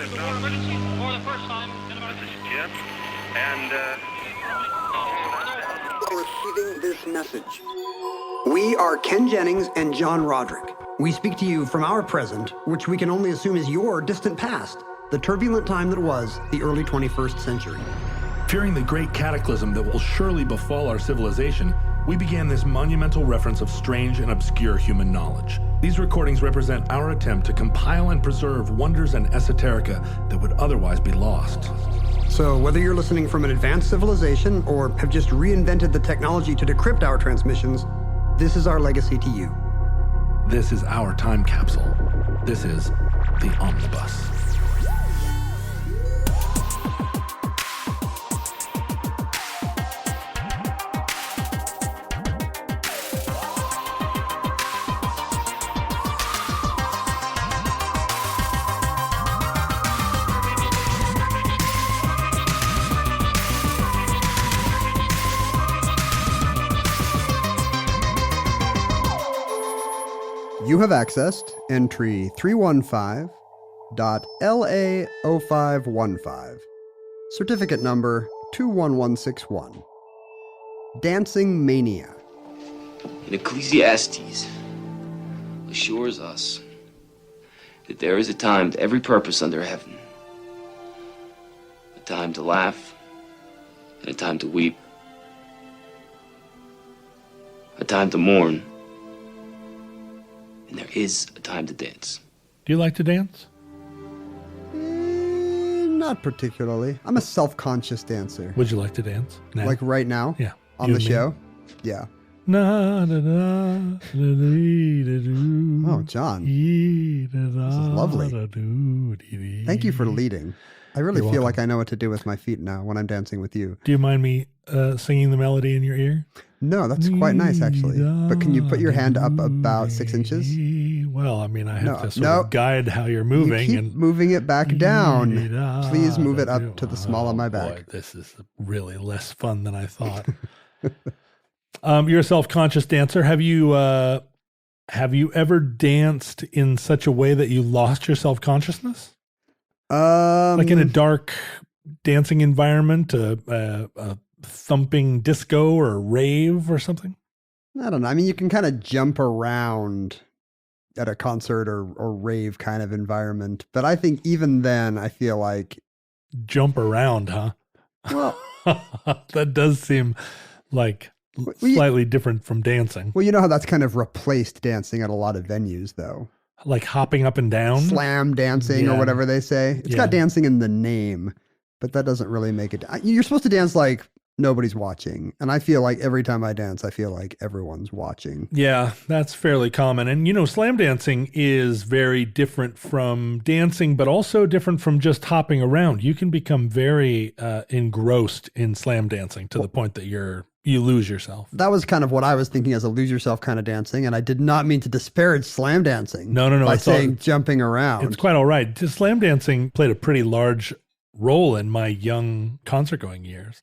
emergency for the first time in about... This is Jim, and, Receiving this message. We are Ken Jennings and John Roderick. We speak to you from our present, which we can only assume is your distant past, the turbulent time that was the early 21st century. Fearing the great cataclysm that will surely befall our civilization, we began this monumental reference of strange and obscure human knowledge. These recordings represent our attempt to compile and preserve wonders and esoterica that would otherwise be lost. So whether you're listening from an advanced civilization or have just reinvented the technology to decrypt our transmissions, this is our legacy to you. This is our time capsule. This is the Omnibus. You have accessed entry 315.LA0515, certificate number 21161. Dancing Mania. In Ecclesiastes assures us that there is a time to every purpose under heaven. A time to laugh and a time to weep. A time to mourn. And there is a time to dance. Do you like to dance? Not particularly. I'm a self-conscious dancer. Would you like to dance now? Like right now? Yeah. On You the and me? show? Yeah. Na, da, da, da, dee, da, doo. Oh, John. Yee, da, da, This is lovely. da, doo, dee, dee. Thank you for leading. I really You're feel welcome. like I know what to do with my feet now when I'm dancing with you. Do you mind me singing the melody in your ear? No, that's quite nice, actually. But can you put your hand up about 6 inches? Well, I mean, I have No, to sort no. of guide how you're You moving. keep and moving it back down. Please move it up to the small of my back. Boy, this is really less fun than I thought. You're a self-conscious dancer. Have you ever danced in such a way that you lost your self-consciousness? Like in a dark dancing environment, a thumping disco or a rave or something? I don't know. I mean, you can kind of jump around at a concert or rave kind of environment. But I think even then, I feel like... Jump around, huh? Well, that does seem like slightly different from dancing. well, you know how that's kind of replaced dancing at a lot of venues, though. Like hopping up and down? Slam dancing or Yeah. whatever they say. It's got dancing in the name, but that doesn't really make it... You're supposed to dance like nobody's watching. And I feel like every time I dance, I feel like everyone's watching. Yeah, that's fairly common. And, you know, slam dancing is very different from dancing, but also different from just hopping around. You can become very engrossed in slam dancing to the point that you lose yourself. That was kind of what I was thinking as a lose yourself kind of dancing. And I did not mean to disparage slam dancing. No. By it's saying jumping around. It's quite all right. Slam dancing played a pretty large role in my young concert going years.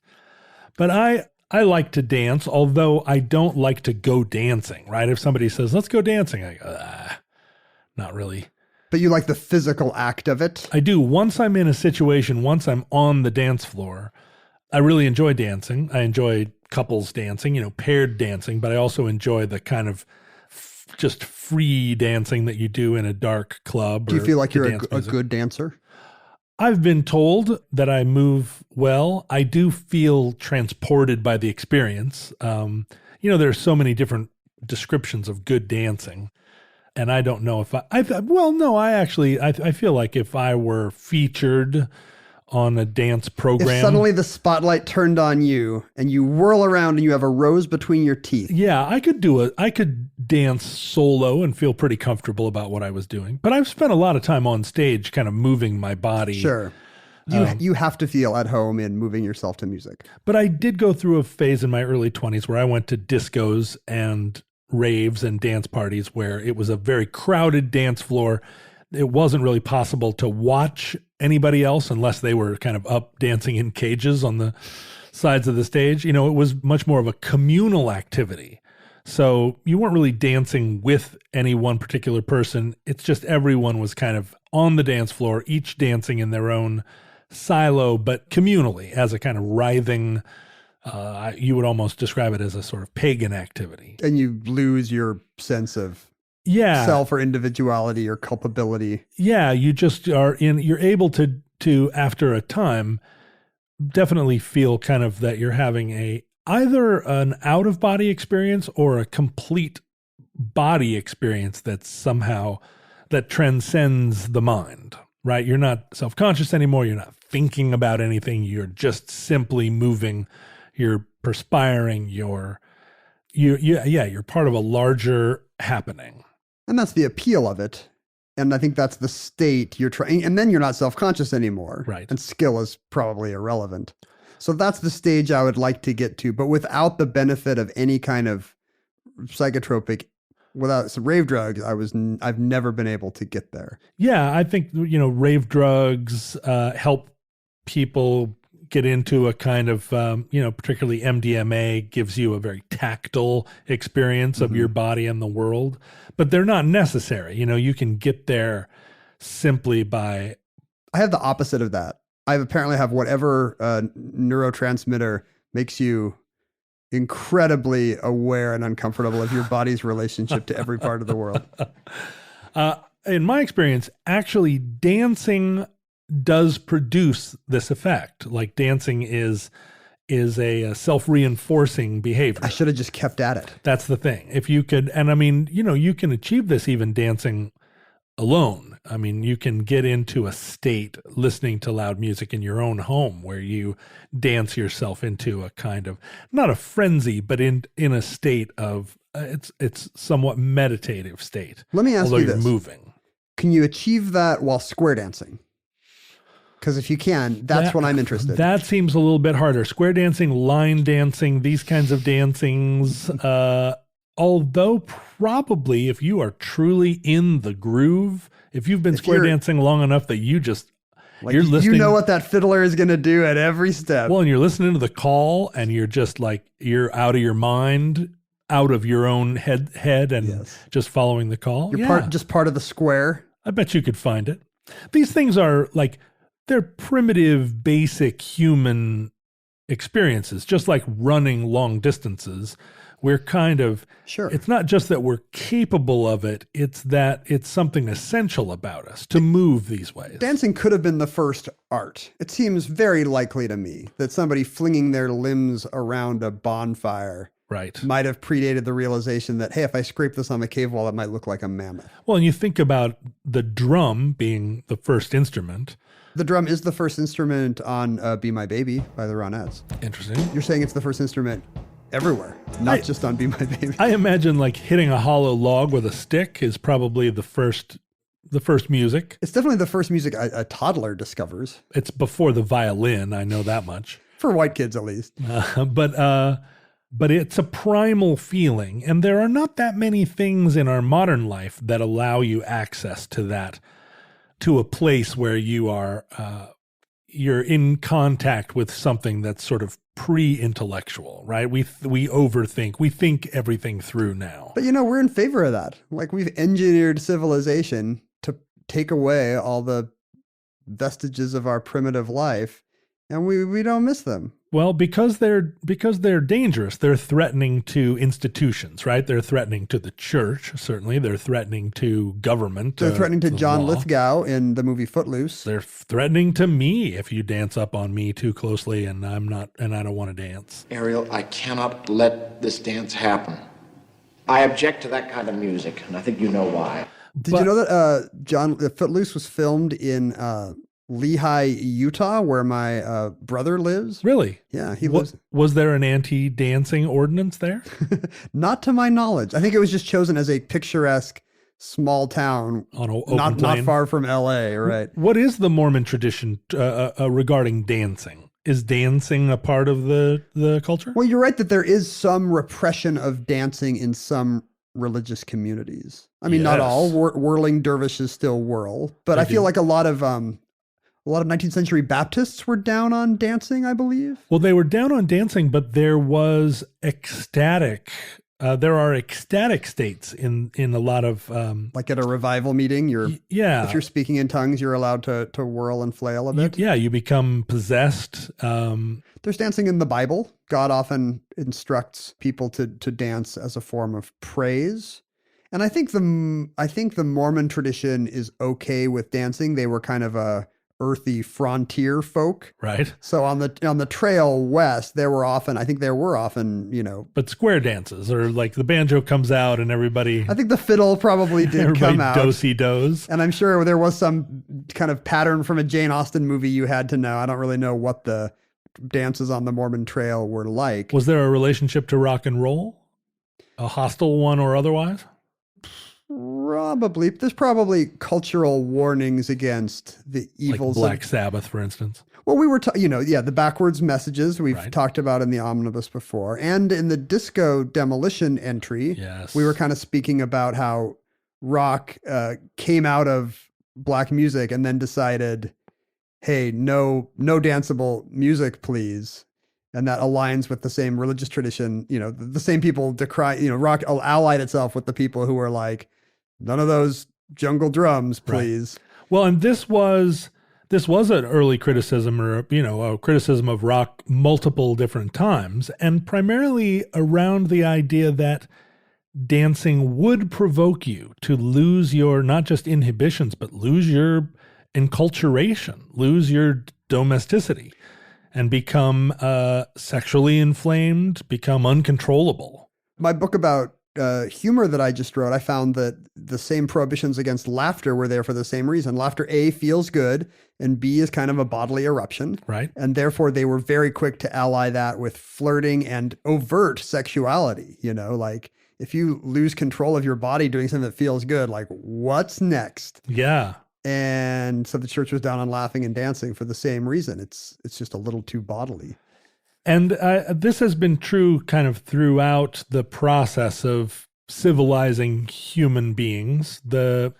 But I like to dance, although I don't like to go dancing, right? If somebody says, let's go dancing, I go, not really. But you like the physical act of it? I do. Once I'm in a situation, once I'm on the dance floor, I really enjoy dancing. I enjoy couples dancing, you know, paired dancing, but I also enjoy the kind of just free dancing that you do in a dark club. Do you feel like to you're dance a music. good dancer? I've been told that I move well. I do feel transported by the experience. You know, there's so many different descriptions of good dancing. And I don't know if I feel like if I were featured on a dance program. If suddenly the spotlight turned on you and you whirl around and you have a rose between your teeth. Yeah, I could dance solo and feel pretty comfortable about what I was doing. But I've spent a lot of time on stage kind of moving my body. Sure. You have to feel at home in moving yourself to music. But I did go through a phase in my early 20s where I went to discos and raves and dance parties where it was a very crowded dance floor. It wasn't really possible to watch anybody else unless they were kind of up dancing in cages on the sides of the stage. You know, it was much more of a communal activity. So you weren't really dancing with any one particular person. It's just everyone was kind of on the dance floor, each dancing in their own silo, but communally as a kind of writhing, you would almost describe it as a sort of pagan activity. And you lose your sense of Yeah. self or individuality or culpability. Yeah. You just you're able to, after a time, definitely feel kind of that you're having either an out of body experience or a complete body experience that somehow that transcends the mind, right? You're not self-conscious anymore. You're not thinking about anything. You're just simply moving. You're perspiring. You're part of a larger happening. And that's the appeal of it. And I think that's the state you're trying. And then you're not self-conscious anymore. Right. And skill is probably irrelevant. So that's the stage I would like to get to, but without the benefit of any kind of psychotropic, without some rave drugs, I've never been able to get there. Yeah, I think, rave drugs help people get into a kind of, particularly MDMA gives you a very tactile experience of your body and the world, but they're not necessary. You can get there simply by... I have the opposite of that. I apparently have whatever neurotransmitter makes you incredibly aware and uncomfortable of your body's relationship to every part of the world. In my experience, actually dancing does produce this effect. Like dancing is a self-reinforcing behavior. I should have just kept at it. That's the thing. If you could, and I mean, you can achieve this even dancing alone. I mean, you can get into a state listening to loud music in your own home where you dance yourself into a kind of, not a frenzy, but in a state of, it's somewhat meditative state. Let me ask although you you're this. moving. Can you achieve that while square dancing? Because if you can, that's when I'm interested. That seems a little bit harder. Square dancing, line dancing, these kinds of dancings, although probably if you are truly in the groove, if you've been square dancing long enough that you just, you're listening. You know what that fiddler is going to do at every step. Well, and you're listening to the call and you're just like, you're out of your mind, out of your own head and just following the call. You're just part of the square. I bet you could find it. These things are like, they're primitive, basic human experiences, just like running long distances. We're kind of, it's not just that we're capable of it, it's that it's something essential about us to move these ways. Dancing could have been the first art. It seems very likely to me that somebody flinging their limbs around a bonfire might have predated the realization that, hey, if I scrape this on the cave wall, it might look like a mammoth. Well, and you think about the drum being the first instrument. The drum is the first instrument on Be My Baby by the Ronettes. Interesting. You're saying it's the first instrument everywhere, not just on Be My Baby. I imagine like hitting a hollow log with a stick is probably the first music. It's definitely the first music a toddler discovers. It's before the violin, I know that much. For white kids, at least. But it's a primal feeling, and there are not that many things in our modern life that allow you access to that, to a place where you are, you're in contact with something that's sort of pre-intellectual, right? We overthink, we think everything through now. But we're in favor of that. Like we've engineered civilization to take away all the vestiges of our primitive life, and we don't miss them. Well, because they're dangerous. They're threatening to institutions, right? They're threatening to the church, certainly. They're threatening to government. They're threatening to John law. Lithgow in the movie Footloose. They're threatening to me if you dance up on me too closely and I don't want to dance. Ariel, I cannot let this dance happen. I object to that kind of music, and I think you know why. Did you know that Footloose was filmed in Lehi, Utah, where my brother lives? Really? Yeah, he lives. Was there an anti-dancing ordinance there? Not to my knowledge. I think it was just chosen as a picturesque small town, on an open not far from L.A. Right? What is the Mormon tradition regarding dancing? Is dancing a part of the culture? Well, you're right that there is some repression of dancing in some religious communities. I mean, not all. Whirling dervishes still whirl, but I feel like a lot of 19th century Baptists were down on dancing, I believe. Well, they were down on dancing, but there was ecstatic there are ecstatic states in a lot of like at a revival meeting, yeah. If you're speaking in tongues, you're allowed to whirl and flail a bit. You become possessed. There's dancing in the Bible. God often instructs people to dance as a form of praise. And I think the Mormon tradition is okay with dancing. They were kind of a earthy frontier folk. Right. So on the trail west, there were often, but square dances, or like the banjo comes out and everybody. I think the fiddle probably did come out. Do-si-dos. And I'm sure there was some kind of pattern from a Jane Austen movie you had to know. I don't really know what the dances on the Mormon trail were like. Was there a relationship to rock and roll? A hostile one or otherwise? Probably. There's probably cultural warnings against the evils like Black Sabbath, for instance. Well, we were, the backwards messages we've talked about in the omnibus before. And in the disco demolition entry, yes, we were kind of speaking about how rock came out of black music and then decided, hey, no danceable music, please. And that aligns with the same religious tradition. The same people decry, rock allied itself with the people who were like, none of those jungle drums, please. Right. Well, and this was an early criticism, or a criticism of rock multiple different times, and primarily around the idea that dancing would provoke you to lose your not just inhibitions, but lose your enculturation, lose your domesticity, and become sexually inflamed, become uncontrollable. My book about humor that I just wrote, I found that the same prohibitions against laughter were there for the same reason. Laughter, A, feels good, and B, is kind of a bodily eruption. Right. And therefore, they were very quick to ally that with flirting and overt sexuality. Like if you lose control of your body doing something that feels good, like what's next? Yeah. And so the church was down on laughing and dancing for the same reason. It's just a little too bodily. And this has been true kind of throughout the process of civilizing human beings. The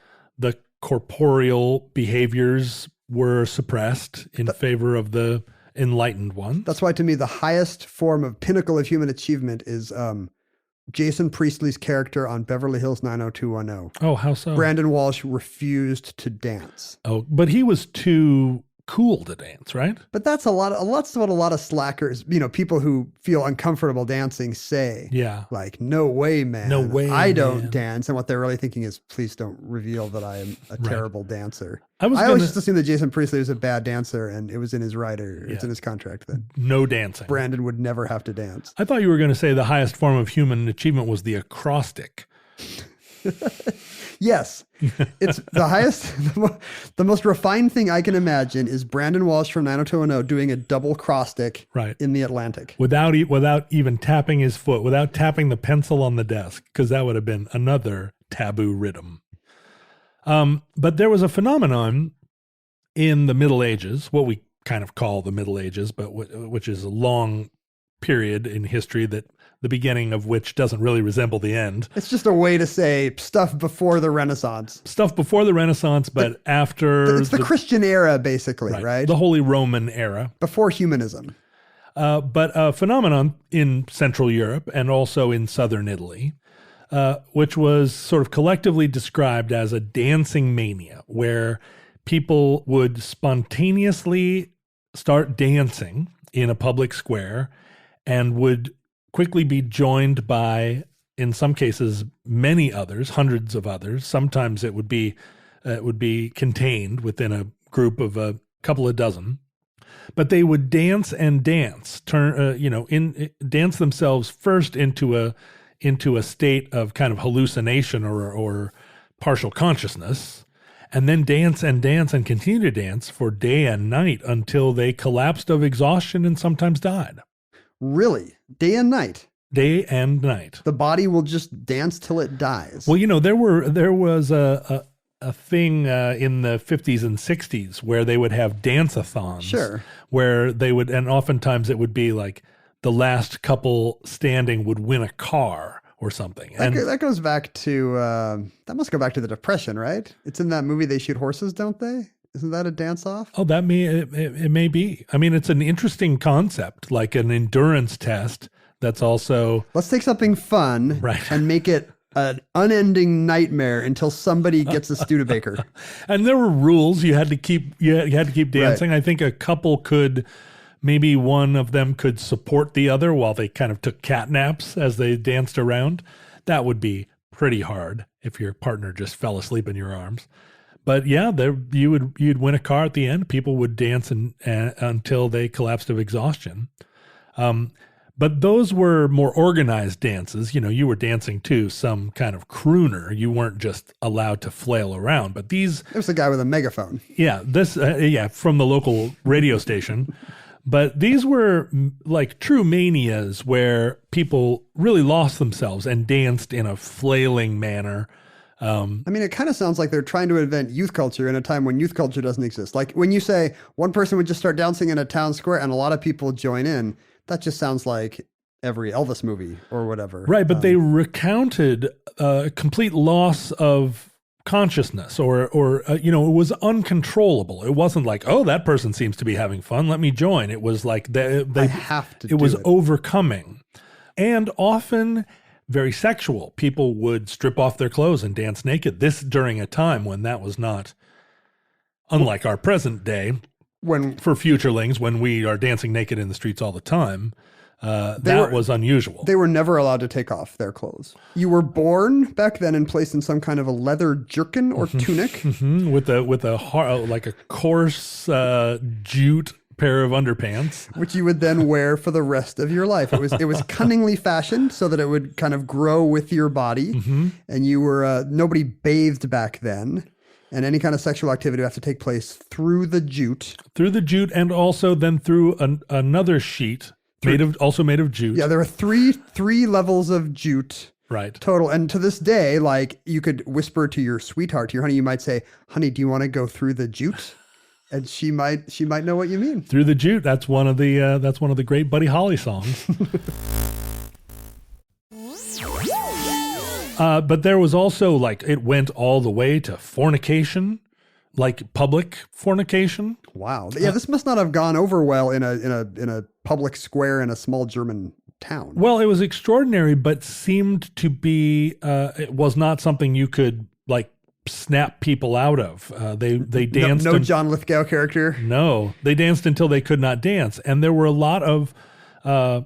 corporeal behaviors were suppressed in favor of the enlightened ones. That's why, to me, the highest form of pinnacle of human achievement is Jason Priestley's character on Beverly Hills 90210. Oh, how so? Brandon Walsh refused to dance. Oh, but he was too cool to dance, right? But that's what a lot of slackers, people who feel uncomfortable dancing say. Yeah. Like, no way, man. No way, I don't man. dance. And what they're really thinking is, please don't reveal that I am a terrible dancer. I always just assumed that Jason Priestley was a bad dancer, and it was in his writer. Yeah. It's in his contract that no dancing. Brandon would never have to dance. I thought you were going to say the highest form of human achievement was the acrostic. Yes, it's the highest, the most refined thing I can imagine is Brandon Walsh from 90210 doing a double cross-stick in the Atlantic. Without even tapping his foot, without tapping the pencil on the desk, because that would have been another taboo rhythm. But there was a phenomenon in the Middle Ages, what we kind of call the Middle Ages, but which is a long period in history that the beginning of which doesn't really resemble the end. It's just a way to say stuff before the Renaissance. Stuff before the Renaissance, but after... It's the Christian era, basically, right? The Holy Roman era. Before humanism. But a phenomenon in Central Europe and also in Southern Italy, which was sort of collectively described as a dancing mania, where people would spontaneously start dancing in a public square and would quickly be joined by, in some cases, many others, hundreds of others. Sometimes it would be contained within a group of a couple of dozen. But they would dance and dance, dance themselves first into a state of kind of hallucination or partial consciousness, and then dance and dance and continue to dance for day and night until they collapsed of exhaustion and sometimes died. Really? Day and night? Day and night. The body will just dance till it dies. Well, there was a thing in the 50s and 60s where they would have dance-a-thons. Sure. Where they would, and oftentimes it would be like the last couple standing would win a car or something. That goes back to, that must go back to the Depression, right? It's in that movie They Shoot Horses, don't they? Isn't that a dance-off? Oh, it may be. I mean, it's an interesting concept, like an endurance test That's also Let's take something fun Right. and make it an unending nightmare until somebody gets a Studebaker. and there were rules. You had to keep dancing. I think a couple could, maybe one of them could support the other while they kind of took cat naps as they danced around. That would be pretty hard if your partner just fell asleep in your arms. But yeah, you'd win a car at the end. People would dance until they collapsed of exhaustion. But those were more organized dances. You know, you were dancing to some kind of crooner. You weren't just allowed to flail around. But these, There's a guy with a megaphone. yeah, from the local radio station. But these were like true manias where people really lost themselves and danced in a flailing manner. I mean, it kind of sounds like they're trying to invent youth culture in a time when youth culture doesn't exist. Like when you say one person would just start dancing in a town square and a lot of people join in, that just sounds like every Elvis movie or whatever. Right, but they recounted a complete loss of consciousness or it was uncontrollable. It wasn't like, oh, that person seems to be having fun, let me join. It was like they have to it was overcoming. And often very sexual. People would strip off their clothes and dance naked. This during a time when that was not, unlike our present day, for futurelings, when we are dancing naked in the streets all the time, was unusual. They were never allowed to take off their clothes. You were born back then and placed in some kind of a leather jerkin or tunic. with a coarse jute pair of underpants, which you would then wear for the rest of your life. It was cunningly fashioned so that it would kind of grow with your body. And you were nobody bathed back then. And any kind of sexual activity would have to take place through the jute. And also then through another sheet made of jute. Yeah, there were three levels of jute. Right. Total. And to this day, like you could whisper to your sweetheart, to your honey, you might say, honey, do you want to go through the jute? And she might know what you mean. Through the jute. That's one of the great Buddy Holly songs. But there was also it went all the way to fornication, like public fornication. Wow. Yeah, this must not have gone over well in a public square in a small German town. Well, it was extraordinary, but seemed to be it was not something you could snap people out of. They danced. No John Lithgow character. No, they danced until they could not dance, and there were a lot of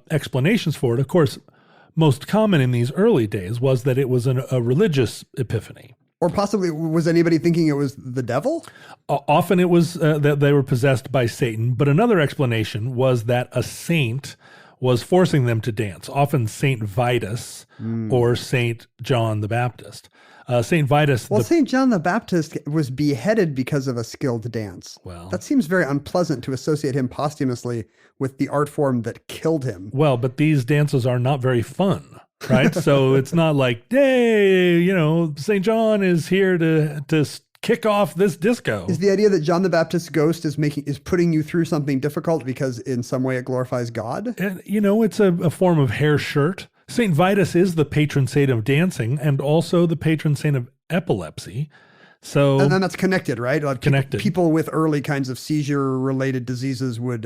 explanations for it. Of course, most common in these early days was that it was a religious epiphany. Or possibly, was anybody thinking it was the devil? Often it was that they were possessed by Satan, but another explanation was that a saint was forcing them to dance, often Saint Vitus or Saint John the Baptist. Saint Vitus. Well, Saint John the Baptist was beheaded because of a skilled dance. Well, that seems very unpleasant to associate him posthumously with the art form that killed him. Well, but these dances are not very fun, right? So it's not like, hey, Saint John is here to kick off this disco. Is the idea that John the Baptist's ghost is putting you through something difficult because in some way it glorifies God? And, it's a form of hair shirt. St. Vitus is the patron saint of dancing and also the patron saint of epilepsy. So, and then that's connected, right? Connected. People with early kinds of seizure-related diseases would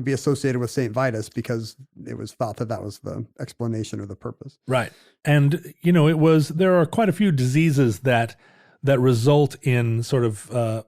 be associated with St. Vitus because it was thought that was the explanation or the purpose. Right. And, there are quite a few diseases that result in sort of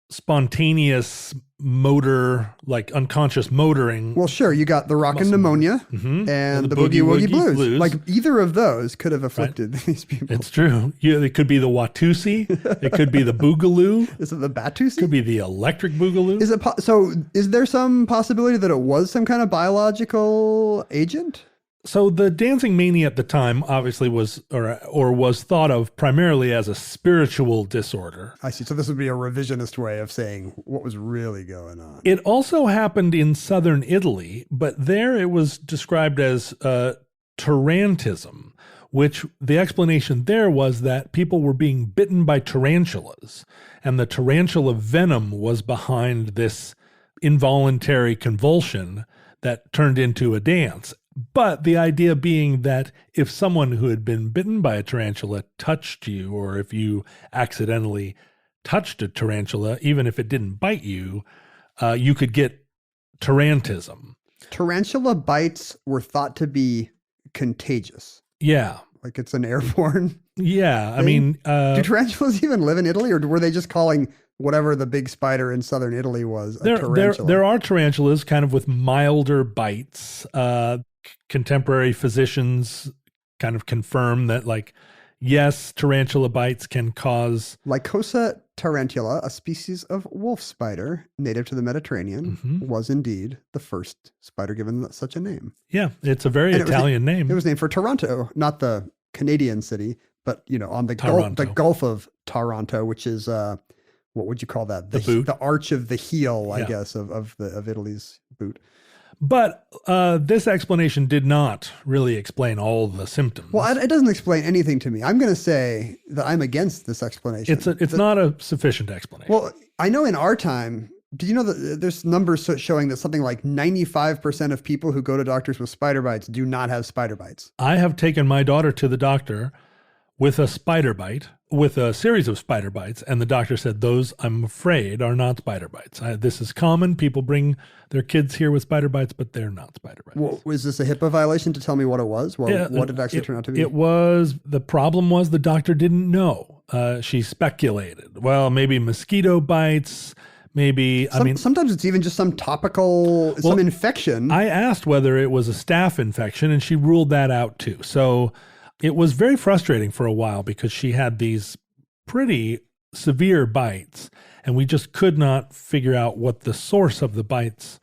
spontaneous motor, unconscious motoring. Well, sure. You got the rockin' pneumonia and the boogie woogie blues. Like either of those could have afflicted these people. It's true. It could be the Watusi. It could be the Boogaloo. Is it the Batusi? Could be the electric Boogaloo. Is it so? Is there some possibility that it was some kind of biological agent? So the dancing mania at the time obviously was was thought of primarily as a spiritual disorder. I see. So this would be a revisionist way of saying what was really going on. It also happened in southern Italy, but there it was described as tarantism, which the explanation there was that people were being bitten by tarantulas, and the tarantula venom was behind this involuntary convulsion that turned into a dance. But the idea being that if someone who had been bitten by a tarantula touched you, or if you accidentally touched a tarantula, even if it didn't bite you, you could get tarantism. Tarantula bites were thought to be contagious. Yeah. Like it's an airborne. Yeah. I thing? mean, Do tarantulas even live in Italy, or were they just calling whatever the big spider in southern Italy was a tarantula? there are tarantulas kind of with milder bites. Contemporary physicians kind of confirm that, like, yes, tarantula bites can cause... Lycosa tarantula, a species of wolf spider native to the Mediterranean, was indeed the first spider given such a name. Yeah, it's a very Italian name. It was named for Taranto, not the Canadian city, but, you know, on the Gulf of Taranto, which is, what would you call that? The arch of the heel, I guess, of Italy's boot. But this explanation did not really explain all the symptoms. Well, it doesn't explain anything to me. I'm going to say that I'm against this explanation. It's not a sufficient explanation. Well, I know in our time, did you know that there's numbers showing that something like 95% of people who go to doctors with spider bites do not have spider bites? I have taken my daughter to the doctor with a spider bite, with a series of spider bites, and the doctor said, those, I'm afraid, are not spider bites. This is common. People bring their kids here with spider bites, but they're not spider bites. Well, was this a HIPAA violation to tell me what it was? Well, what did it actually turn out to be? The problem was the doctor didn't know. She speculated. Well, maybe mosquito bites, maybe, sometimes it's even just some topical, some infection. I asked whether it was a staph infection, and she ruled that out too. So it was very frustrating for a while because she had these pretty severe bites, and we just could not figure out what the source of the bites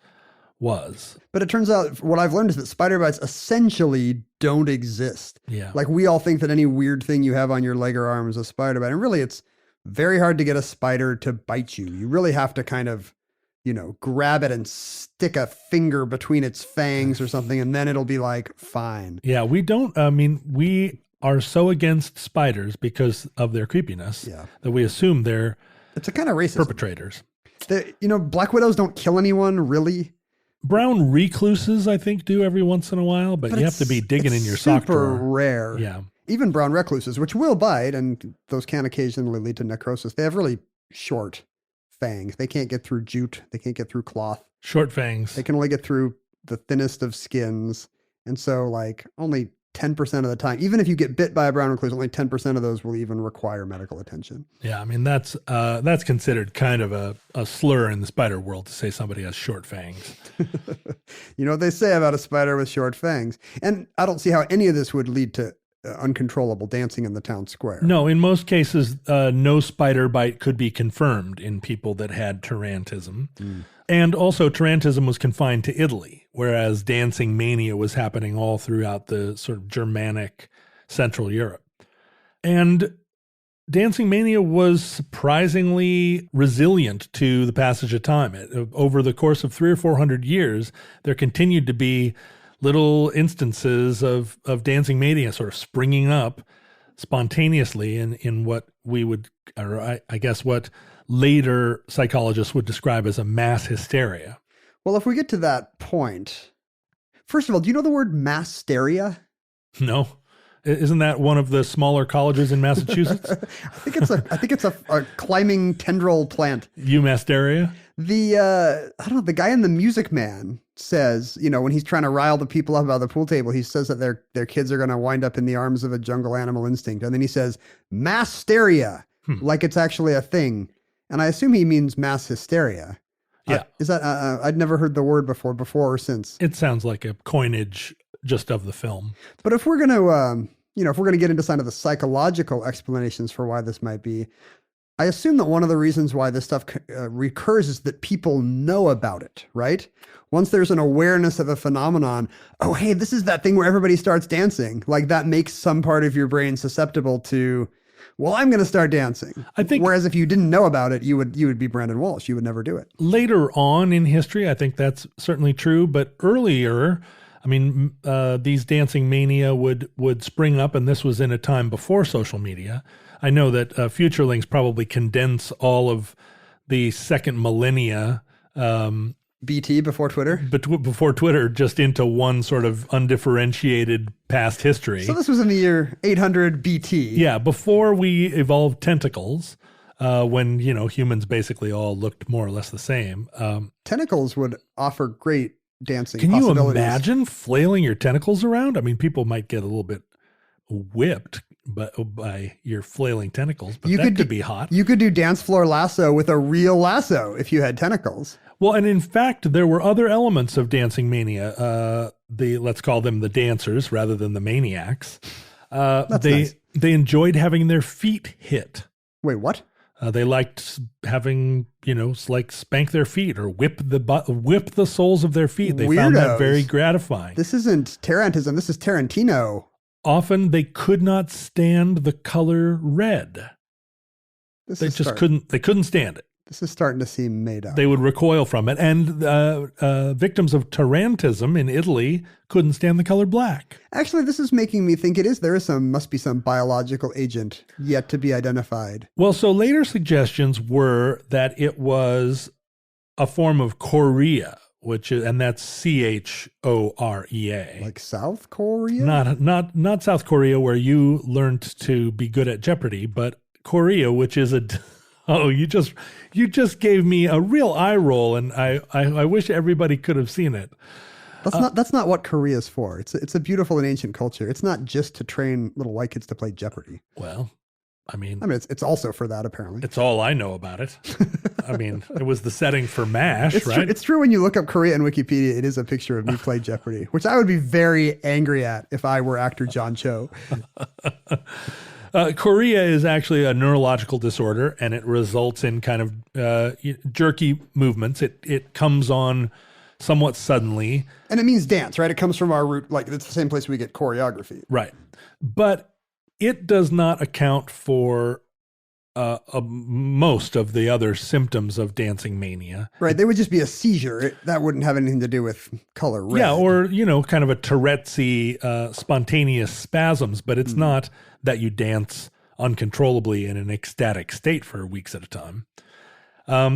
was. But it turns out what I've learned is that spider bites essentially don't exist. Yeah. Like we all think that any weird thing you have on your leg or arm is a spider bite. And really, it's very hard to get a spider to bite you. You really have to kind of, you know, grab it and stick a finger between its fangs or something, and then it'll be like, fine. Yeah, we are so against spiders because of their creepiness that we assume they're it's a kind of racist perpetrators. Black widows don't kill anyone, really. Brown recluses, I think, do every once in a while, but you have to be digging in your sock drawer. Super rare. Yeah. Even brown recluses, which will bite, and those can occasionally lead to necrosis. They have really short fangs. They can't get through jute. They can't get through cloth. Short fangs. They can only get through the thinnest of skins. And so, like, only 10% of the time, even if you get bit by a brown recluse, only 10% of those will even require medical attention. Yeah, I mean, that's considered kind of a slur in the spider world to say somebody has short fangs. You know what they say about a spider with short fangs. And I don't see how any of this would lead to uncontrollable dancing in the town square. No, in most cases, no spider bite could be confirmed in people that had tarantism. And also, tarantism was confined to Italy, whereas dancing mania was happening all throughout the sort of Germanic Central Europe. And dancing mania was surprisingly resilient to the passage of time. Over the course of 300 or 400 years, there continued to be little instances of dancing mania sort of springing up spontaneously in what we would, or I guess what later psychologists would describe as a mass hysteria. Well, if we get to that point, first of all, do you know the word mass hysteria? No. Isn't that one of the smaller colleges in Massachusetts? I think it's a climbing tendril plant. Eumasteria? The guy in The Music Man says, you know, when he's trying to rile the people up about the pool table, he says that their kids are going to wind up in the arms of a jungle animal instinct. And then he says, mass hysteria, like it's actually a thing. And I assume he means mass hysteria. Yeah. Is that, I'd never heard the word before or since. It sounds like a coinage just of the film. But if we're going to, if we're going to get into some of the psychological explanations for why this might be, I assume that one of the reasons why this stuff recurs is that people know about it, right? Once there's an awareness of a phenomenon, oh, hey, this is that thing where everybody starts dancing. Like that makes some part of your brain susceptible to, well, I'm going to start dancing. I think. Whereas if you didn't know about it, you would be Brandon Walsh. You would never do it. Later on in history, I think that's certainly true. But earlier, I mean, these dancing mania would spring up, and this was in a time before social media. I know that Futurelings probably condense all of the second millennia. BT before Twitter? Before Twitter, just into one sort of undifferentiated past history. So this was in the year 800 BT. Yeah, before we evolved tentacles, when, humans basically all looked more or less the same. Tentacles would offer great dancing. Can you possibilities. imagine flailing your tentacles around? I mean, people might get a little bit whipped by your flailing tentacles, but that could be hot. You could do dance floor lasso with a real lasso if you had tentacles. Well, and in fact, there were other elements of Dancing Mania. Let's call them the dancers rather than the maniacs. Nice. They enjoyed having their feet hit. Wait, what? They liked having, like spank their feet or whip the soles of their feet. They found that very gratifying. This isn't Tarantism. This is Tarantino. Often they could not stand the color red. They couldn't stand it. This is starting to seem made up. They would recoil from it. And victims of Tarantism in Italy couldn't stand the color black. Actually, this is making me think must be some biological agent yet to be identified. Well, so later suggestions were that it was a form of chorea, and that's Chorea. Like South Korea? Not South Korea, where you learned to be good at Jeopardy, but Korea, which is oh, you just gave me a real eye roll, and I wish everybody could have seen it. That's not what Korea's for. It's a beautiful and ancient culture. It's not just to train little white kids to play Jeopardy. Well, I mean, it's also for that, apparently. It's all I know about it. I mean, it was the setting for MASH, right? It's true when you look up Korea in Wikipedia, it is a picture of me play Jeopardy, which I would be very angry at if I were actor John Cho. Chorea is actually a neurological disorder, and it results in kind of jerky movements. It comes on somewhat suddenly. And it means dance, right? It comes from our root, like it's the same place we get choreography. Right. But it does not account for most of the other symptoms of dancing mania. Right. They would just be a seizure. That wouldn't have anything to do with color red. Yeah, or, kind of a Tourette's-y spontaneous spasms, but it's not that you dance uncontrollably in an ecstatic state for weeks at a time.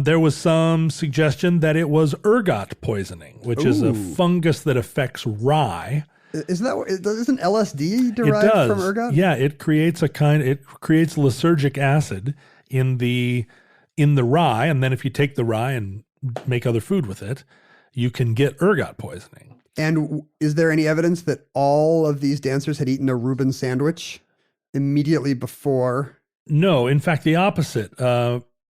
There was some suggestion that it was ergot poisoning, which is a fungus that affects rye. Isn't LSD derived from ergot? Yeah, it creates lysergic acid in the rye, and then if you take the rye and make other food with it, you can get ergot poisoning. And is there any evidence that all of these dancers had eaten a Reuben sandwich immediately before? No, in fact, the opposite.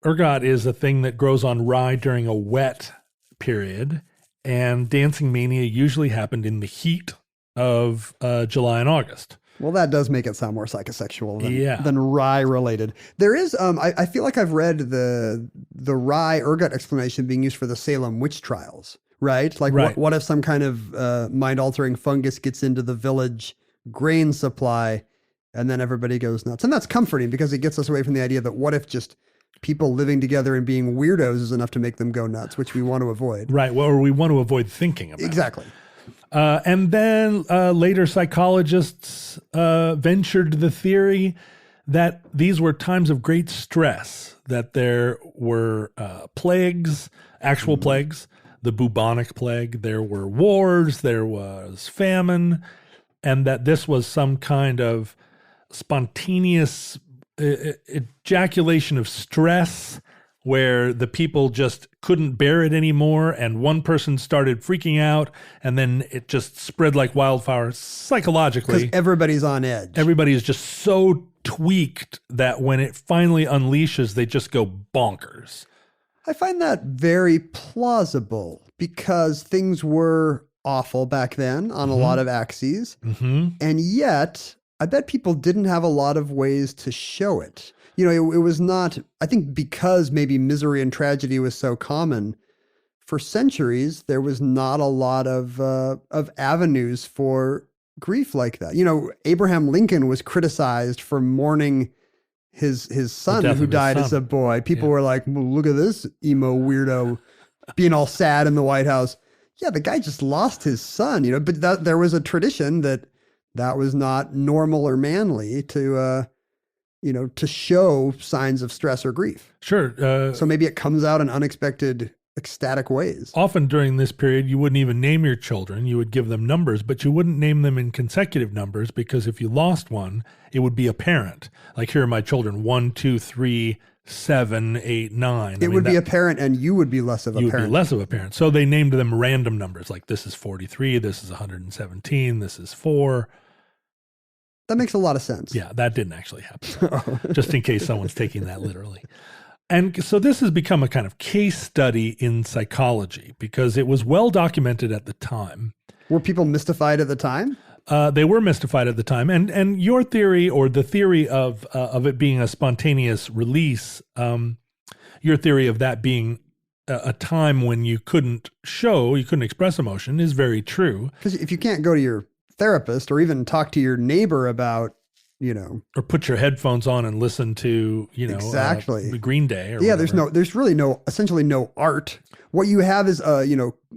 Ergot is a thing that grows on rye during a wet period, and dancing mania usually happened in the heat of July and August. Well, that does make it sound more psychosexual than rye related. There is, I feel like I've read the rye ergot explanation being used for the Salem witch trials, right? Like what if some kind of mind-altering fungus gets into the village grain supply and then everybody goes nuts? And that's comforting because it gets us away from the idea that what if just people living together and being weirdos is enough to make them go nuts, which we want to avoid. Right. Well, we want to avoid thinking about. Exactly. And then later psychologists ventured the theory that these were times of great stress, that there were plagues, actual plagues, the bubonic plague, there were wars, there was famine, and that this was some kind of spontaneous ejaculation of stress where the people just couldn't bear it anymore, and one person started freaking out, and then it just spread like wildfire psychologically. Because everybody's on edge. Everybody is just so tweaked that when it finally unleashes, they just go bonkers. I find that very plausible because things were awful back then on a lot of axes. And yet, I bet people didn't have a lot of ways to show it. You know, it was not, I think because maybe misery and tragedy was so common, for centuries, there was not a lot of avenues for grief like that. You know, Abraham Lincoln was criticized for mourning his son who died as a boy. People were like, well, look at this emo weirdo being all sad in the White House. Yeah, the guy just lost his son, you know, but there was a tradition that was not normal or manly to show signs of stress or grief. Sure. So maybe it comes out in unexpected, ecstatic ways. Often during this period, you wouldn't even name your children. You would give them numbers, but you wouldn't name them in consecutive numbers because if you lost one, it would be apparent. Like, here are my children, 1, 2, 3, 7, 8, 9. It would be a parent, and you would be less of a you would parent. be less of a parent. So they named them random numbers, like this is 43, this is 117, this is 4. That makes a lot of sense. Yeah, that didn't actually happen, just in case someone's taking that literally. And so this has become a kind of case study in psychology because it was well documented at the time. Were people mystified at the time? They were mystified at the time. And your theory, or the theory of it being a spontaneous release, your theory of that being a time when you couldn't express emotion is very true. Because if you can't go to your therapist or even talk to your neighbor about, or put your headphones on and listen to, exactly Green Day. Or there's really essentially no art. What you have is,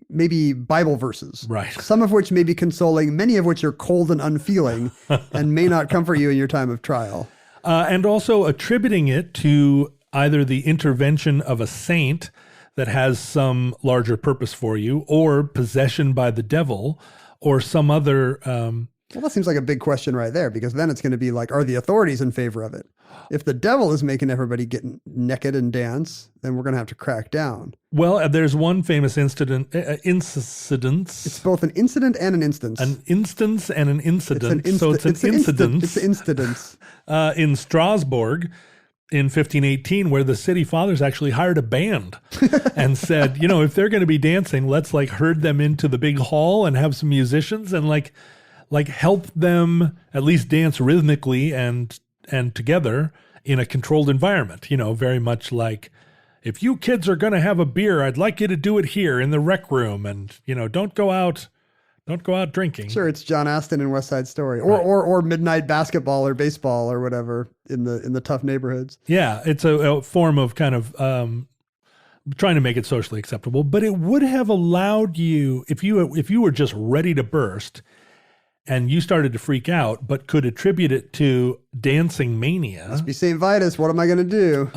maybe Bible verses, right? Some of which may be consoling, many of which are cold and unfeeling and may not comfort you in your time of trial. And also attributing it to either the intervention of a saint that has some larger purpose for you, or possession by the devil, or some other. Well, that seems like a big question right there, because then it's going to be like, are the authorities in favor of it? If the devil is making everybody get naked and dance, then we're going to have to crack down. Well, there's one famous incident. It's both an incident and an instance. An instance and an incident. It's an incidence. In Strasbourg in 1518, where the city fathers actually hired a band and said, if they're going to be dancing, let's herd them into the big hall and have some musicians and help them at least dance rhythmically and together in a controlled environment, very much like, if you kids are going to have a beer, I'd like you to do it here in the rec room, and, don't go out drinking. Sure. It's John Astin in West Side Story, or midnight basketball or baseball or whatever in the tough neighborhoods. Yeah. It's a form of kind of, trying to make it socially acceptable, but it would have allowed you, if you were just ready to burst, and you started to freak out, but could attribute it to dancing mania. Must be St. Vitus. What am I going to do?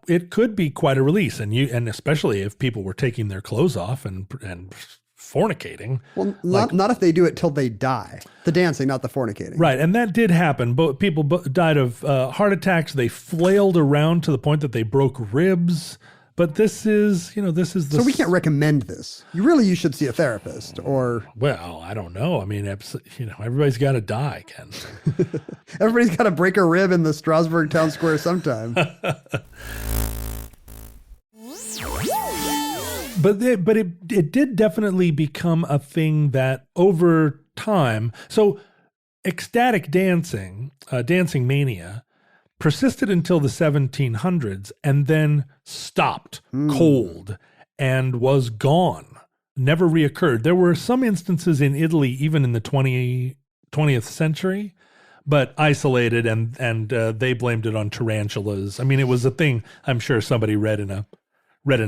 It could be quite a release, and especially if people were taking their clothes off and fornicating. Well, not if they do it till they die. The dancing, not the fornicating. Right, and that did happen. People died of heart attacks. They flailed around to the point that they broke ribs. But this is the... So we can't recommend this. You should see a therapist, or... Well, I don't know. I mean, everybody's got to die, Ken. Everybody's got to break a rib in the Strasbourg town square sometime. But it did definitely become a thing that over time... So ecstatic dancing, dancing mania, persisted until the 1700s and then stopped cold and was gone, never reoccurred. There were some instances in Italy, even in the 20th century, but isolated, and they blamed it on tarantulas. I mean, it was a thing I'm sure somebody read in a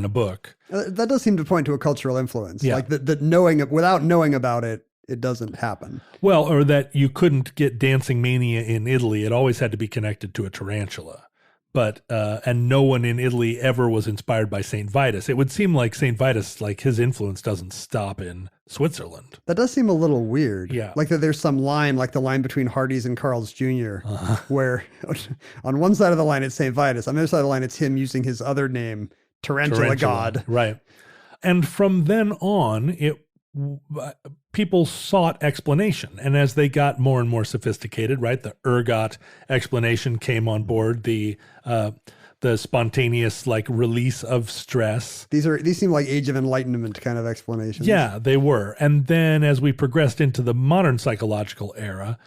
book. That does seem to point to a cultural influence, yeah. Like that knowing, without knowing about it, it doesn't happen. Well, or that you couldn't get dancing mania in Italy. It always had to be connected to a tarantula. But, and no one in Italy ever was inspired by St. Vitus. It would seem like St. Vitus, his influence doesn't stop in Switzerland. That does seem a little weird. Yeah. Like that there's some line, like the line between Hardee's and Carl's Jr., where on one side of the line it's St. Vitus, on the other side of the line it's him using his other name, Tarantula God. Right. And from then on, people sought explanation. And as they got more and more sophisticated, right, the ergot explanation came on board, the spontaneous release of stress. These seem like Age of Enlightenment kind of explanations. Yeah, they were. And then as we progressed into the modern psychological era,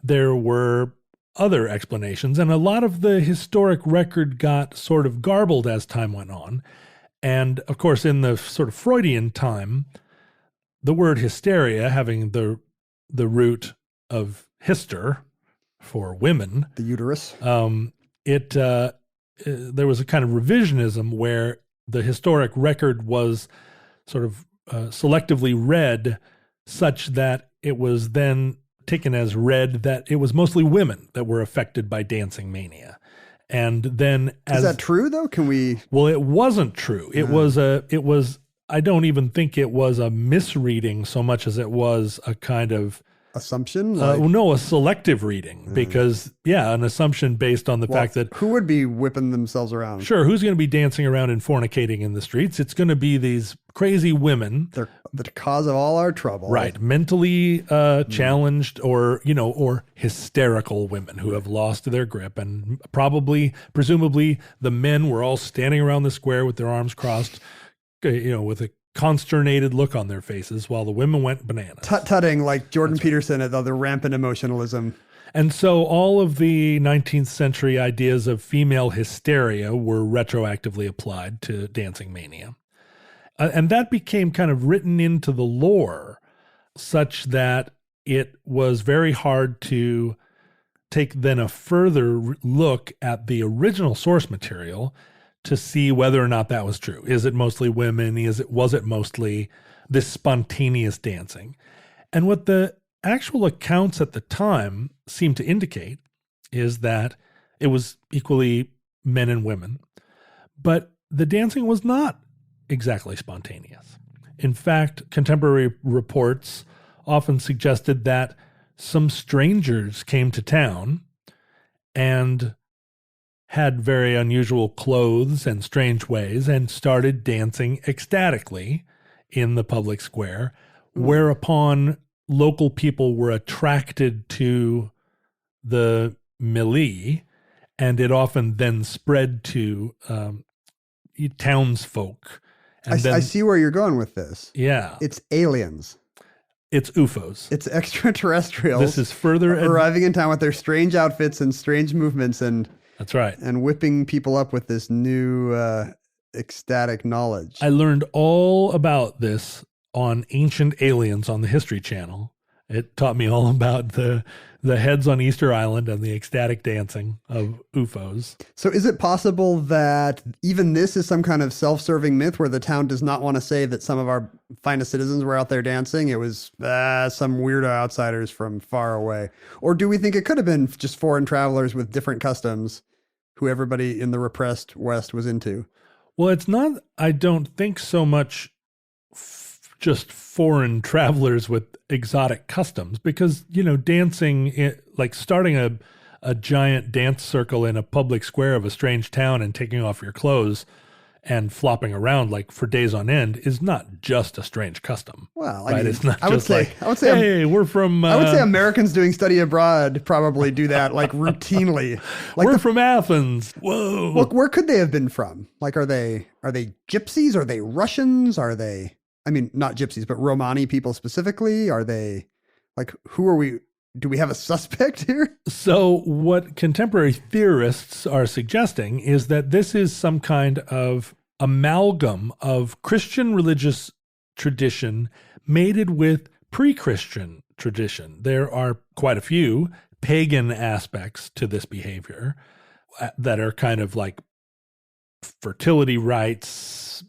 there were other explanations. And a lot of the historic record got sort of garbled as time went on. And of course, in the sort of Freudian time, the word hysteria, having the root of hyster for women, the uterus, there was a kind of revisionism where the historic record was sort of selectively read such that it was then taken as read that it was mostly women that were affected by dancing mania. And then is that true though? Can we? Well, it wasn't true. It was, I don't even think it was a misreading so much as it was a kind of assumption? Like, No, a selective reading, because an assumption based on the fact that who would be whipping themselves around? sure, who's going to be dancing around and fornicating in the streets? It's going to be these crazy women. They're the cause of all our trouble. Right. Mentally challenged or hysterical women who have lost their grip. And presumably, the men were all standing around the square with their arms crossed, with a consternated look on their faces while the women went bananas. Tut-tutting like Jordan Peterson at the rampant emotionalism. And so all of the 19th century ideas of female hysteria were retroactively applied to dancing mania. And that became kind of written into the lore such that it was very hard to take then a further look at the original source material to see whether or not that was true. Is it mostly women? Was it mostly this spontaneous dancing? And what the actual accounts at the time seem to indicate is that it was equally men and women, but the dancing was not exactly spontaneous. In fact, contemporary reports often suggested that some strangers came to town and had very unusual clothes and strange ways and started dancing ecstatically in the public square, whereupon local people were attracted to the milieu, and it often then spread to townsfolk. And I see where you're going with this. Yeah. It's aliens. It's UFOs. It's extraterrestrials. This is further arriving in town with their strange outfits and strange movements and that's right. And whipping people up with this new ecstatic knowledge. I learned all about this on Ancient Aliens on the History Channel. It taught me all about the heads on Easter Island and the ecstatic dancing of UFOs. So is it possible that even this is some kind of self-serving myth where the town does not want to say that some of our finest citizens were out there dancing? It was some weirdo outsiders from far away. Or do we think it could have been just foreign travelers with different customs who everybody in the repressed West was into? Well, it's not, I don't think so much just foreign travelers with exotic customs, because, dancing, like starting a giant dance circle in a public square of a strange town and taking off your clothes and flopping around like for days on end is not just a strange custom. Well, it's not I would say, hey, we're from. I would say Americans doing study abroad probably do that like routinely. Like we're from Athens. Whoa. Look, where could they have been from? Like, are they gypsies? Are they Russians? Are they? I mean, not gypsies, but Romani people specifically. Are they? Like, who are we? Do we have a suspect here? So what contemporary theorists are suggesting is that this is some kind of amalgam of Christian religious tradition mated with pre-Christian tradition. There are quite a few pagan aspects to this behavior that are kind of like fertility rites,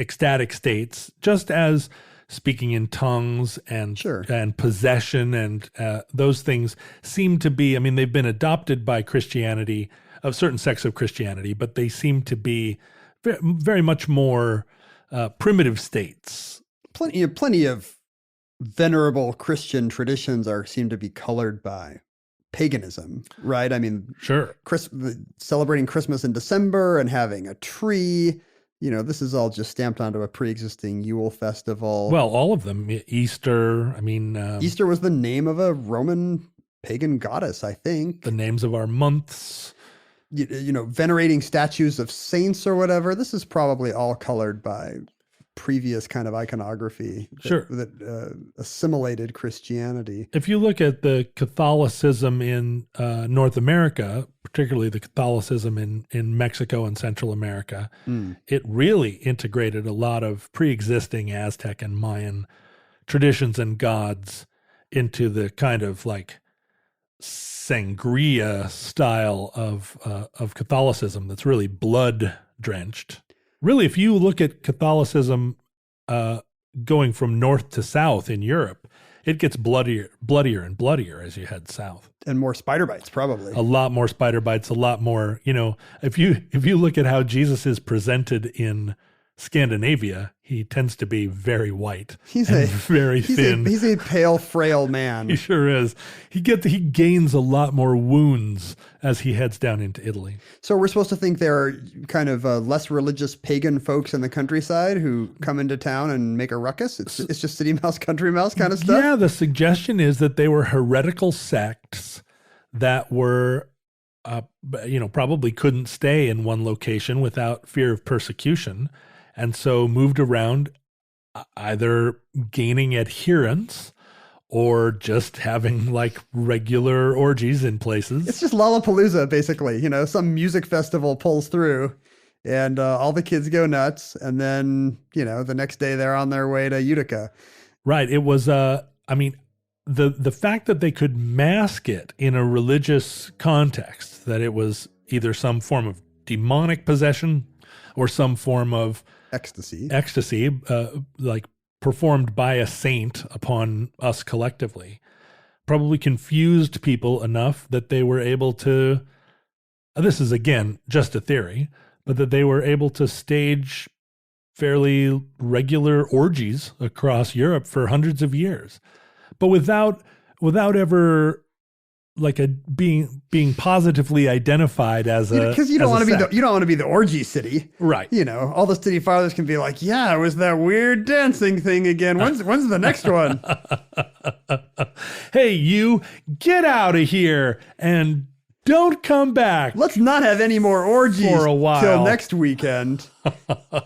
ecstatic states, just as speaking in tongues and possession and those things seem to be, I mean, they've been adopted by Christianity, of certain sects of Christianity, but they seem to be very much more primitive states. Plenty of venerable Christian traditions seem to be colored by paganism, right? I mean, celebrating Christmas in December and having a tree. This is all just stamped onto a pre-existing Yule festival. Well, all of them. Easter, I mean... Easter was the name of a Roman pagan goddess, I think. The names of our months. Venerating statues of saints or whatever. This is probably all colored by previous kind of iconography that assimilated Christianity. If you look at the Catholicism in North America, particularly the Catholicism in Mexico and Central America, it really integrated a lot of pre-existing Aztec and Mayan traditions and gods into the kind of like sangria style of Catholicism that's really blood drenched. Really, if you look at Catholicism going from north to south in Europe, it gets bloodier and bloodier as you head south. And more spider bites, probably. A lot more spider bites, a lot more, if you look at how Jesus is presented in Scandinavia, he tends to be very white. He's very thin. He's a pale, frail man. He sure is. He gains a lot more wounds as he heads down into Italy. So we're supposed to think there are kind of less religious pagan folks in the countryside who come into town and make a ruckus. It's just city mouse, country mouse kind of stuff. Yeah, the suggestion is that they were heretical sects that were, probably couldn't stay in one location without fear of persecution, and so moved around, either gaining adherents or just having like regular orgies in places. It's just Lollapalooza, basically. Some music festival pulls through and all the kids go nuts. And then, the next day they're on their way to Utica. Right. It was, the fact that they could mask it in a religious context, that it was either some form of demonic possession or some form of ecstasy, like performed by a saint upon us collectively, probably confused people enough that they were able to, this is again just a theory, but that they were able to stage fairly regular orgies across Europe for hundreds of years, but without ever being positively identified as a, because you don't want to be the orgy city, right? All the city fathers can be like, yeah, it was that weird dancing thing again. When's the next one? Hey, you get out of here and don't come back. Let's not have any more orgies for a while till next weekend.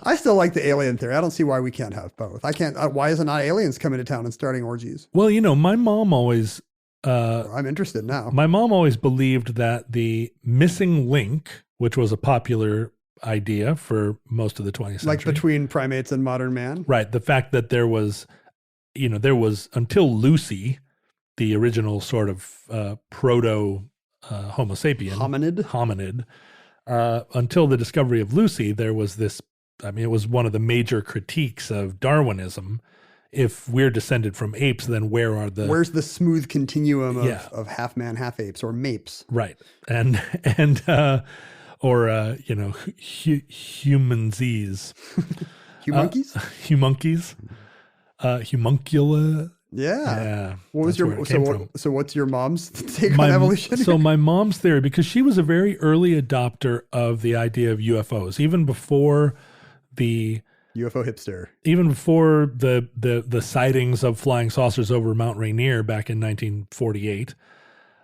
I still like the alien theory. I don't see why we can't have both. I can't. Why is it not aliens coming to town and starting orgies? Well, my mom always. I'm interested now. My mom always believed that the missing link, which was a popular idea for most of the 20th century. Like between primates and modern man? Right. The fact that there was until Lucy, the original sort of proto Homo sapien. Hominid. Until the discovery of Lucy, there was this, it was one of the major critiques of Darwinism. If we're descended from apes, then where's the smooth continuum of half man, half apes, or mapes? Right. And humansies. Humunkies? Humuncula. Yeah. What's your mom's take on evolution? So my mom's theory, because she was a very early adopter of the idea of UFOs, even before the UFO hipster. Even before the sightings of flying saucers over Mount Rainier back in 1948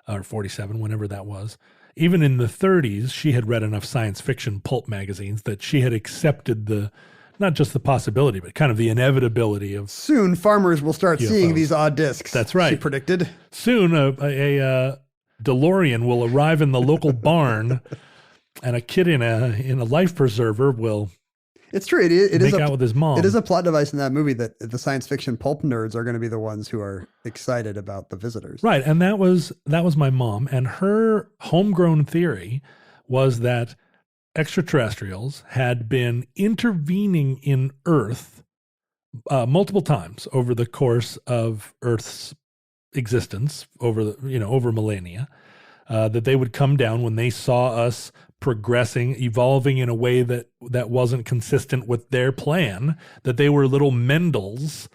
or 47, whenever that was. Even in the 30s, she had read enough science fiction pulp magazines that she had accepted not just the possibility, but kind of the inevitability of. Soon, farmers will start UFOs. Seeing these odd discs. That's right. She predicted. Soon, a DeLorean will arrive in the local barn, and a kid in a life preserver will. It's true. It is out with his mom. It is a plot device in that movie that the science fiction pulp nerds are going to be the ones who are excited about the visitors. Right, and that was my mom, and her homegrown theory was that extraterrestrials had been intervening in Earth multiple times over the course of Earth's existence over millennia. That they would come down when they saw us progressing, evolving in a way that wasn't consistent with their plan, that they were little Mendels,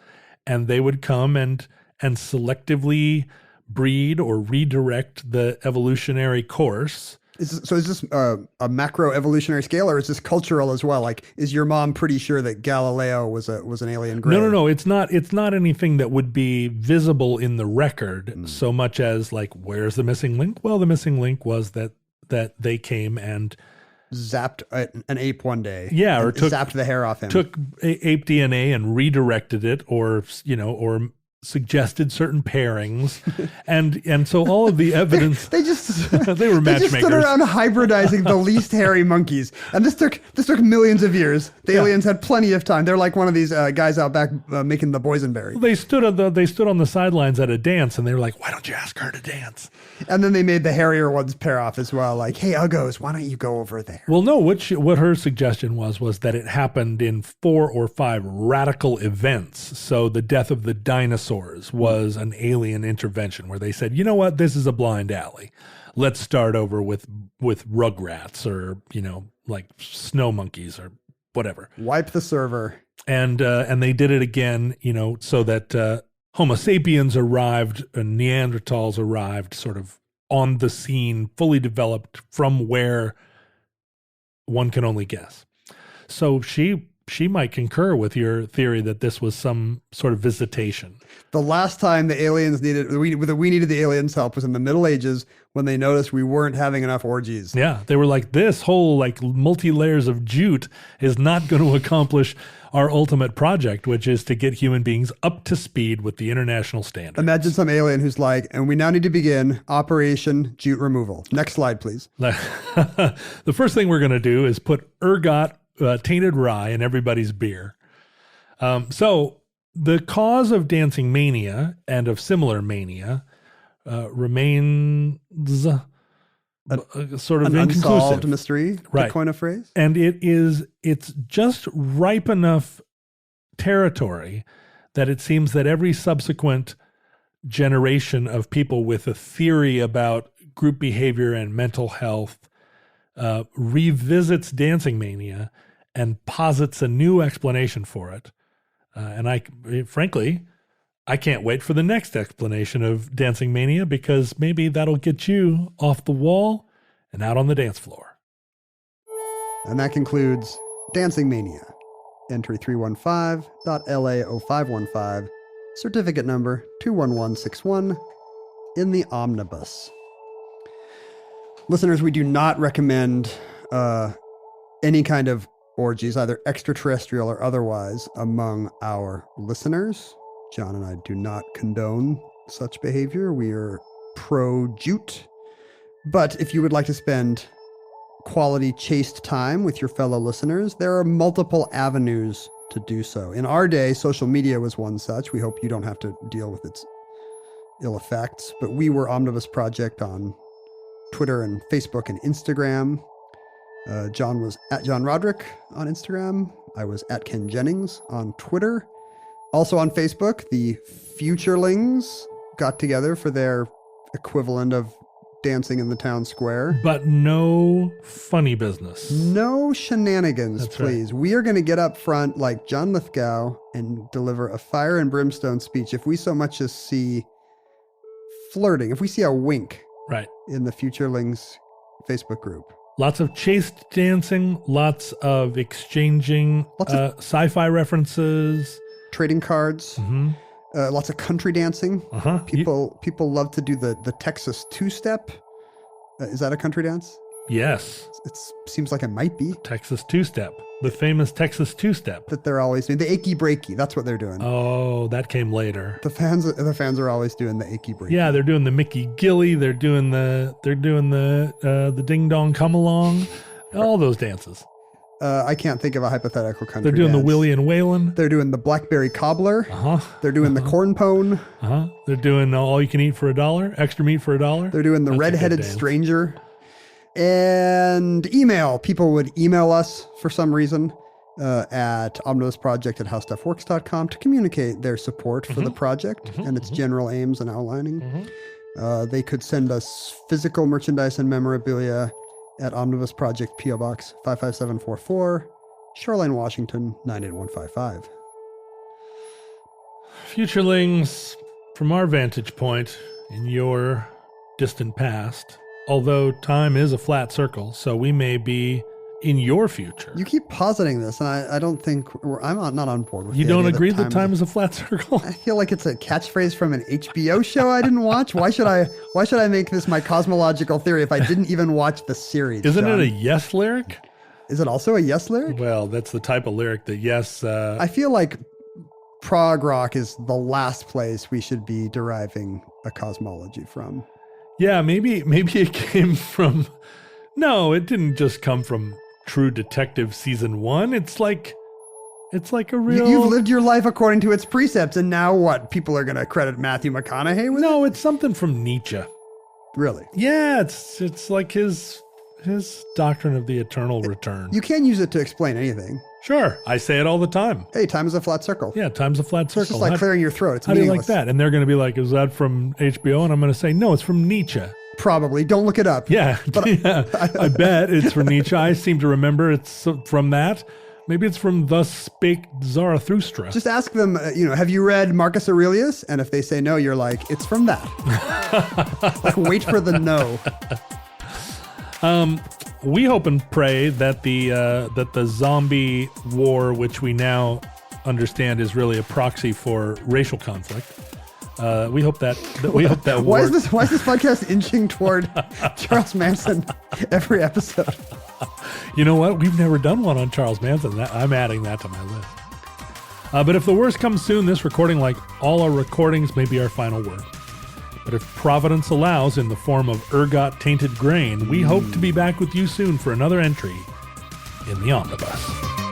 and they would come and selectively breed or redirect the evolutionary course. Is this a macro evolutionary scale, or is this cultural as well? Like, is your mom pretty sure that Galileo was an alien grave? No. It's not anything that would be visible in the record so much as like, where's the missing link? Well, the missing link was that they came and zapped an ape one day. Yeah, or zapped the hair off him. Took ape DNA and redirected it, or suggested certain pairings, and so all of the evidence they just they were matchmakers. They just stood around hybridizing the least hairy monkeys, and this took millions of years. The aliens had plenty of time. They're like one of these guys out back making the boysenberry. They stood on the sidelines at a dance, and they were like, "Why don't you ask her to dance?" And then they made the hairier ones pair off as well. Like, "Hey, Uggos, why don't you go over there?" Well, no. What her suggestion was that it happened in 4 or 5 radical events. So the death of the dinosaurs was an alien intervention where they said, you know what, this is a blind alley. Let's start over with rugrats or, like snow monkeys or whatever. Wipe the server. And they did it again, so that Homo sapiens arrived and Neanderthals arrived sort of on the scene, fully developed from where one can only guess. So she might concur with your theory that this was some sort of visitation. The last time the aliens we needed the aliens' help was in the Middle Ages when they noticed we weren't having enough orgies. Yeah, they were like, this whole like multi-layers of jute is not going to accomplish our ultimate project, which is to get human beings up to speed with the international standards. Imagine some alien who's like, and we now need to begin Operation Jute Removal. Next slide, please. The first thing we're going to do is put ergot tainted rye in everybody's beer. So the cause of dancing mania and of similar mania remains sort of an inconclusive. unsolved mystery, right? To coin a phrase, and it's just ripe enough territory that it seems that every subsequent generation of people with a theory about group behavior and mental health revisits dancing mania and posits a new explanation for it. And frankly, I can't wait for the next explanation of dancing mania, because maybe that'll get you off the wall and out on the dance floor. And that concludes Dancing Mania. Entry 315.LA0515, certificate number 21161, in the omnibus. Listeners, we do not recommend any kind of orgies, either extraterrestrial or otherwise, among our listeners. John and I do not condone such behavior. We are pro-jute. But if you would like to spend quality, chaste time with your fellow listeners, there are multiple avenues to do so. In our day, social media was one such. We hope you don't have to deal with its ill effects. But we were Omnibus Project on Twitter and Facebook and Instagram. John was at John Roderick on Instagram. I was at Ken Jennings on Twitter. Also on Facebook, the Futurelings got together for their equivalent of dancing in the town square. But no funny business. No shenanigans, That's please. right. We are going to get up front like John Lithgow and deliver a fire and brimstone speech if we so much as see flirting, if we see a wink Right. in the Futurelings Facebook group. Lots of chaste dancing, lots of exchanging Lots of- sci-fi references. Trading cards, lots of country dancing. Uh-huh. People love to do the Texas two-step. Is that a country dance? Yes. It seems like it might be. Texas two-step. The famous Texas two-step. That they're always doing. The achy breaky, that's what they're doing. Oh, that came later. The fans are always doing the achy breaky. Yeah, they're doing the Mickey Gilly. They're doing the Ding Dong Come Along. All those dances. I can't think of a hypothetical country They're doing dance. the Willie and Waylon. They're doing the Blackberry Cobbler. Uh-huh. They're doing the corn pone. Uh-huh. They're doing all you can eat for $1, extra meat for $1. They're doing the That's a good redheaded dance. stranger. And email. People would email us for some reason at omnibusproject@howstuffworks.com to communicate their support for the project and its general aims and outlining. They could send us physical merchandise and memorabilia at Omnibus Project P.O. Box 55744, Shoreline, Washington 98155. Futurelings, from our vantage point in your distant past, although time is a flat circle, so we may be in your future. You keep positing this, and I don't think I'm not on board with You the don't idea agree that time is a flat circle? I feel like it's a catchphrase from an HBO show I didn't watch. Why should I make this my cosmological theory if I didn't even watch the series? Isn't John? it a Yes lyric? Is it also a Yes lyric? Well, that's the type of lyric that Yes... I feel like prog rock is the last place we should be deriving a cosmology from. Yeah, maybe it came from... No, it didn't just come from True Detective Season 1. It's like a real... You've lived your life according to its precepts, and now what? People are going to credit Matthew McConaughey with No, it's something from Nietzsche. Really? Yeah, it's like his doctrine of the eternal return. You can't use it to explain anything. Sure, I say it all the time. Hey, time is a flat circle. Yeah, time's a flat circle. It's just like clearing your throat. It's How do you like meaningless. that? And they're going to be like, is that from HBO? And I'm going to say, no, it's from Nietzsche. Probably. Don't look it up. Yeah, But yeah. I bet it's from Nietzsche. I seem to remember it's from that. Maybe it's from Thus Spake Zarathustra. Just ask them, have you read Marcus Aurelius? And if they say no, you're like, it's from that. Like, wait for the no. We hope and pray that the zombie war, which we now understand is really a proxy for racial conflict. We hope that war. Why is this podcast inching toward Charles Manson every episode? You know what? We've never done one on Charles Manson. I'm adding that to my list. But if the worst comes soon, this recording, like all our recordings, may be our final word. But if Providence allows, in the form of ergot tainted grain, we hope to be back with you soon for another entry in the Omnibus.